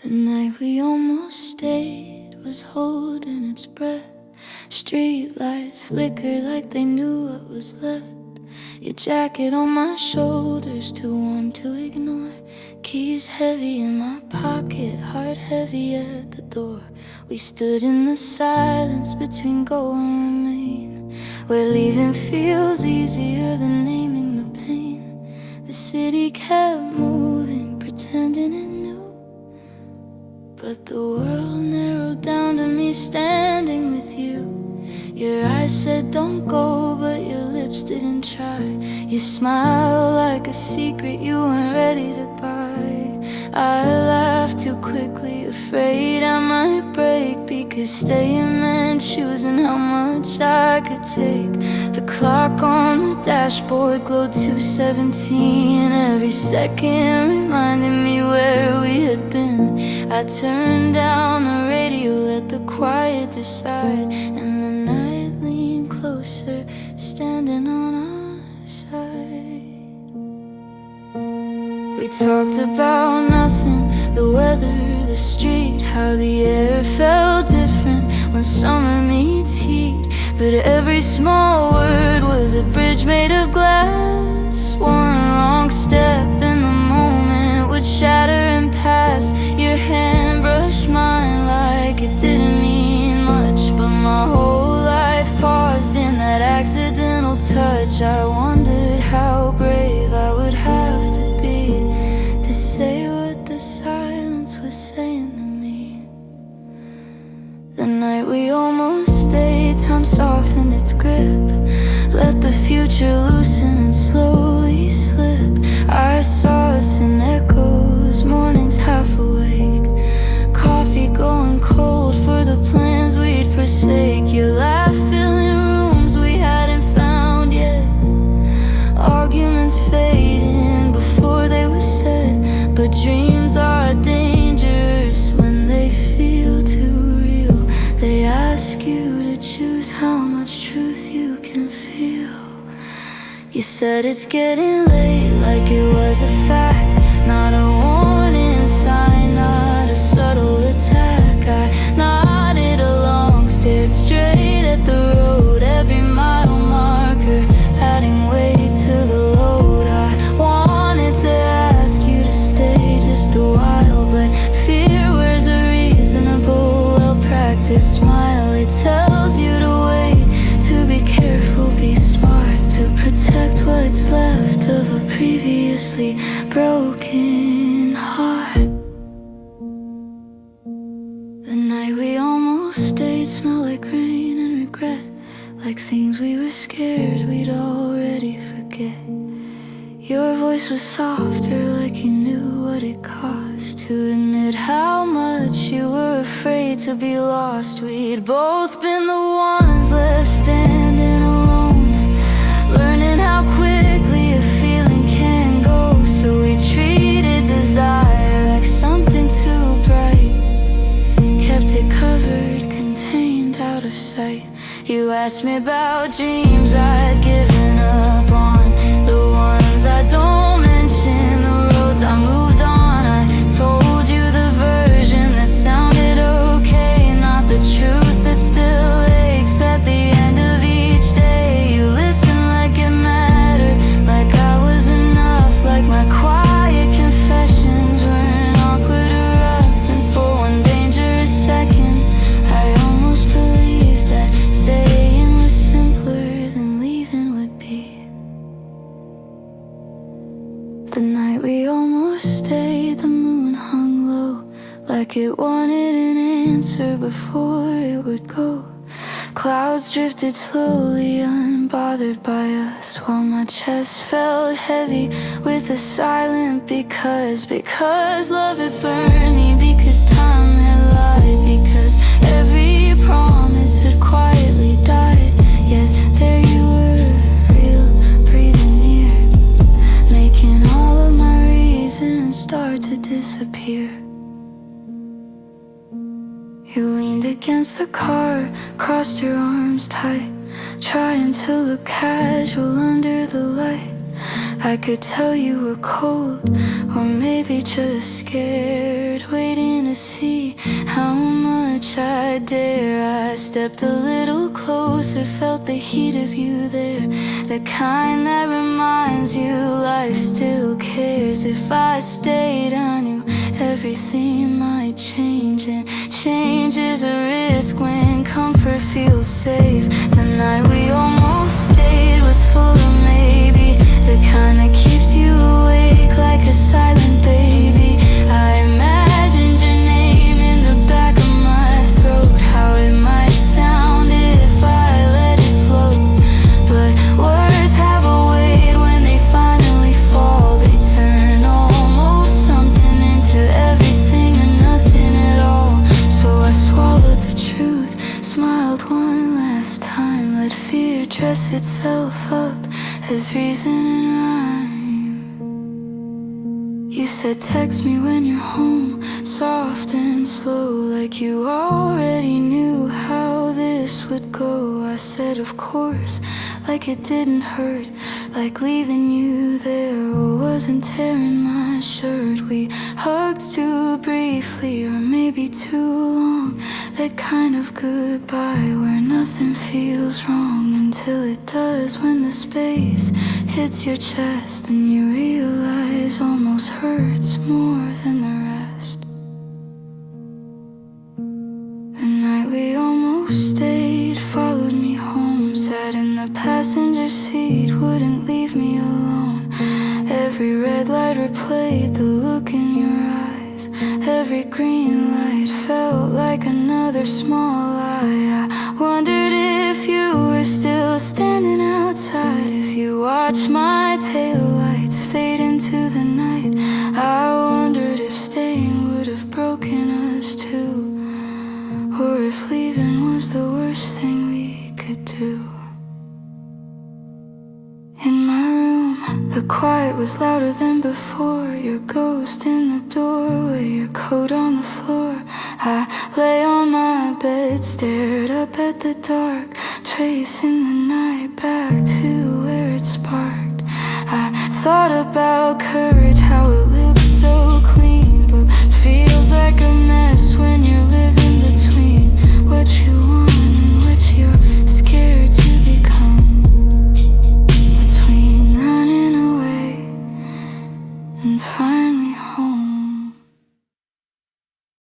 The night we almost stayed was holding its breath. Street lights flickered like they knew what was left. Your jacket on my shoulders, too warm to ignore. Keys heavy in my pocket, heart heavy at the door. We stood in the silence between go and remain, where leaving feels easier than naming the pain. The city kept moving, pretending it knew, but the world narrowed down to me standing with you. Your eyes said don't go, but your lips didn't try. You smiled like a secret you weren't ready to buy. I laughed too quickly, afraid I might break, because staying meant choosing how much I could take. The clock on the dashboard glowed 2:17. Every second reminded me where we had been. I turned down the radio, let the quiet decide, and the night leaned closer, standing on our side. We talked about nothing, the weather, the street, how the air felt different when summer meets heat. But every small word was a bridge made of glass. One wrong step in the moment would shatter and pass. Your hand brushed mine like it didn't mean much, but my whole life paused in that accidental touch. I wondered how brave I would have to be to say what the silence was saying to me. The night we almost stayed, time softened its grip, let the future loosen and slowly slip. I saw us in echoes, mornings half awake, coffee going cold for the plans we'd forsake. Your laugh filling rooms we hadn't found yet, arguments fading before they were said. But dreams are dangerous when they feel too real. They ask you to choose how much truth you can feel. You said it's getting late, like it was a fact, not a warning sign, not a subtle attack. I nodded along, stared straight at the road, every mile marker adding weight to the load. I wanted to ask you to stay just a while, but fear wears a reasonable, well-practiced smile. It tells you to wait, to be careful, be smart, to protect what's left of a previously broken heart. The night we almost stayed smelled like rain and regret, like things we were scared we'd already forget. Your voice was softer, like you knew what it cost to admit how much you were afraid to be lost. We'd both been the ones left standing alone, learning how quickly a feeling can go. So we treated desire like something too bright, kept it covered, contained, out of sight. You asked me about dreams I'd given up on, the ones I don't mention, the roads I moved on. I told you the version that sounded okay, not the truth that still aches at the end of each day. You listened like it mattered, like I was enough, like my quiet confessions weren't awkward or rough. And for one dangerous second, I almost believed that staying was simpler than leaving would be. The night we almost stayed, the moon hung low, like it wanted an answer before it would go. Clouds drifted slowly, unbothered by us, while my chest felt heavy with a silent because love had burned me, because time had lied, because every promise had quietly died. Yet there you were, real, breathing near, making all of my reasons start to disappear. You leaned against the car, crossed your arms tight, trying to look casual under the light. I could tell you were cold, or maybe just scared, waiting to see how much I dare. I stepped a little closer, felt the heat of you there, the kind that reminds you life still cares. If I stayed, I knew everything might change, and change is a risk when comfort feels safe. The night we almost stayed was full of maybe, the kind that keeps you awake like a silent baby. I imagined your name in the back of my throat, how it might sound if I let it flow. But words have a weight when they finally fall. They turn almost something into everything or nothing at all. So I swallowed the truth, smiled one last time, let fear dress itself up as reason and rhyme. You said text me when you're home, soft and slow, like you already knew how this would go. I said of course, like it didn't hurt, like leaving you there wasn't tearing my shirt. We hugged too briefly, or maybe too long, that kind of goodbye where nothing feels wrong until it does, when the space hits your chest and you realize almost hurts more than the rest. The night we almost stayed followed me home, sat in the passenger seat, wouldn't leave me alone. Every red light replayed the look in your eyes, every green light felt like another small lie. I wondered if you were still standing outside, if you watched my taillights fade into the night. I wondered if staying would have broken us too, or if leaving was the worst thing we could do. In my room, the quiet was louder than before, your ghost in the doorway, your coat on the floor. I lay on my bed, stared up at the dark, tracing the night back to where it sparked. I thought about courage, how it looks so clean, but feels like a mess when you're